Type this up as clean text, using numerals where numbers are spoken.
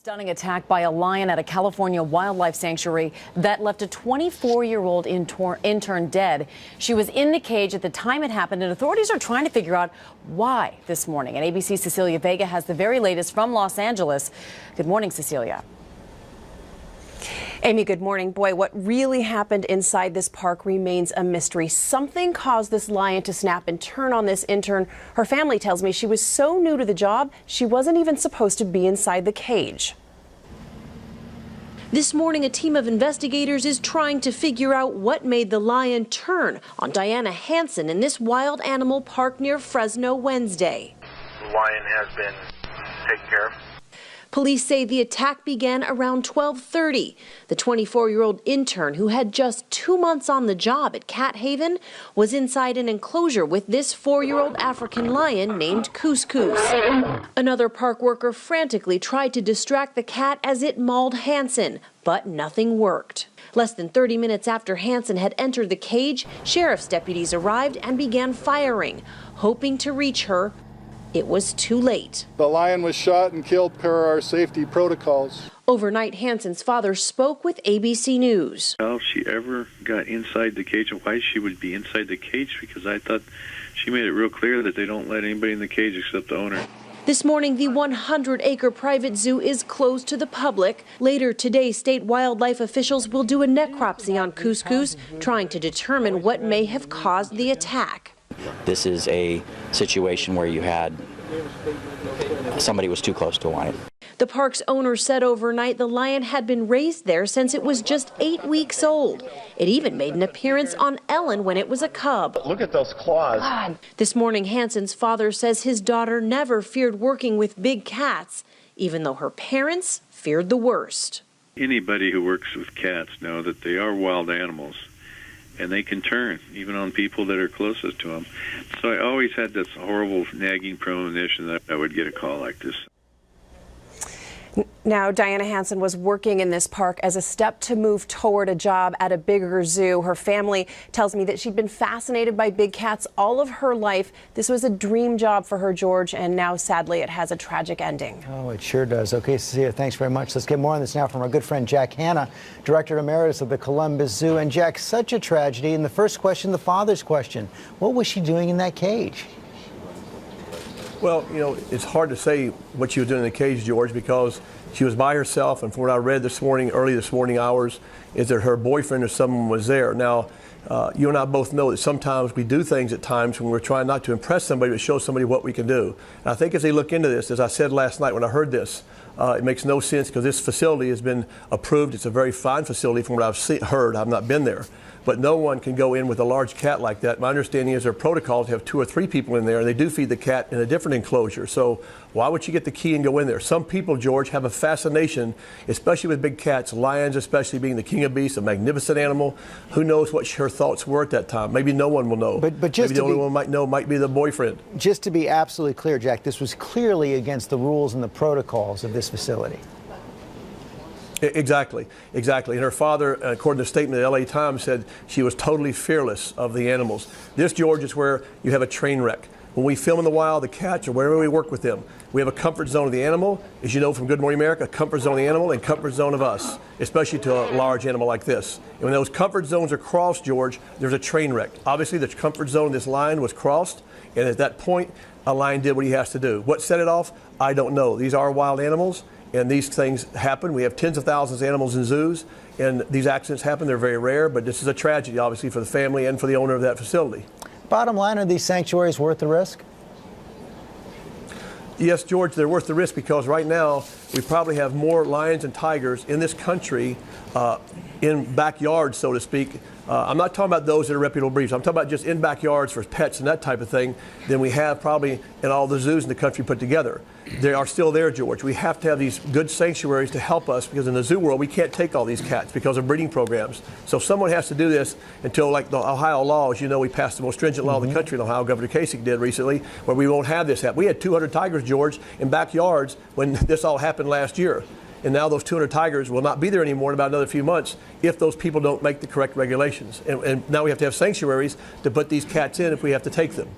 Stunning attack by a lion at a California wildlife sanctuary that left a 24-year-old intern dead. She was in the cage at the time it happened, and authorities are trying to figure out why this morning. And ABC's Cecilia Vega has the very latest from Los Angeles. Good morning, Cecilia. Amy, good morning. Boy, what really happened inside this park remains a mystery. Something caused this lion to snap and turn on this intern. Her family tells me she was so new to the job, she wasn't even supposed to be inside the cage. This morning, a team of investigators is trying to figure out what made the lion turn on Diana Hanson in this wild animal park near Fresno Wednesday. The lion has been taken care of. Police say the attack began around 12:30. The 24-year-old intern, who had just 2 months on the job at Cat Haven, was inside an enclosure with this 4-year-old African lion named Couscous. Another park worker frantically tried to distract the cat as it mauled Hanson, but nothing worked. Less than 30 minutes after Hanson had entered the cage, sheriff's deputies arrived and began firing, hoping to reach her. It was too late. The lion was shot and killed per our safety protocols. Overnight, Hanson's father spoke with ABC News. How if she ever got inside the cage and why she would be inside the cage, because I thought she made it real clear that they don't let anybody in the cage except the owner. This morning, the 100-acre private zoo is closed to the public. Later today, state wildlife officials will do a necropsy on Couscous, trying to determine what may have caused the attack. This is a situation where you had somebody was too close to a lion. The park's owner said overnight the lion had been raised there since it was just 8 weeks old. It even made an appearance on Ellen when it was a cub. Look at those claws. This morning, Hanson's father says his daughter never feared working with big cats, even though her parents feared the worst. Anybody who works with cats know that they are wild animals, and they can turn, even on people that are closest to them. So I always had this horrible nagging premonition that I would get a call like this. Now, Diana Hanson was working in this park as a step to move toward a job at a bigger zoo. Her family tells me that she'd been fascinated by big cats all of her life. This was a dream job for her, George, and now, sadly, it has a tragic ending. Oh, it sure does. Okay, Cecilia, thanks very much. Let's get more on this now from our good friend Jack Hanna, Director Emeritus of the Columbus Zoo. And Jack, such a tragedy. And the first question, the father's question, what was she doing in that cage? Well, you know, it's hard to say what she was doing in the cage, George, because she was by herself, and from what I read this morning, early this morning hours, is that her boyfriend or someone was there. Now, you and I both know that sometimes we do things at times when we're trying not to impress somebody, but show somebody what we can do. And I think as they look into this, as I said last night when I heard this, it makes no sense because this facility has been approved. It's a very fine facility from what I've heard. I've not been there. But no one can go in with a large cat like that. My understanding is there are protocols to have 2 or 3 people in there, and they do feed the cat in a different enclosure. So why would you get the key and go in there? Some people, George, have a fascination, especially with big cats, lions especially being the king of beasts, a magnificent animal. Who knows what her thoughts were at that time? Maybe no one will know. But just maybe the only one might know might be the boyfriend. Just to be absolutely clear, Jack, this was clearly against the rules and the protocols of this facility. Exactly. And her father, according to a statement at the LA Times, said she was totally fearless of the animals. This, George, is where you have a train wreck. When we film in the wild, the cats, or wherever we work with them, we have a comfort zone of the animal, as you know from Good Morning America, a comfort zone of the animal and comfort zone of us, especially to a large animal like this. And when those comfort zones are crossed, George, there's a train wreck. Obviously, the comfort zone of this lion was crossed, and at that point, a lion did what he has to do. What set it off? I don't know. These are wild animals. And these things happen. We have tens of thousands of animals in zoos, and these accidents happen. They're very rare, but this is a tragedy, obviously, for the family and for the owner of that facility. Bottom line, are these sanctuaries worth the risk? Yes, George, they're worth the risk because right now we probably have more lions and tigers in this country in backyards, so to speak. I'm not talking about those that are reputable breeds. I'm talking about just in backyards for pets and that type of thing than we have probably in all the zoos in the country put together. They are still there, George. We have to have these good sanctuaries to help us because in the zoo world we can't take all these cats because of breeding programs. So someone has to do this until, like the Ohio law, as you know, we passed the most stringent law in the country in Ohio, Governor Kasich did recently, where we won't have this happen. We had 200 tigers, George, in backyards when this all happened last year. And now those 200 tigers will not be there anymore in about another few months if those people don't make the correct regulations. And now we have to have sanctuaries to put these cats in if we have to take them.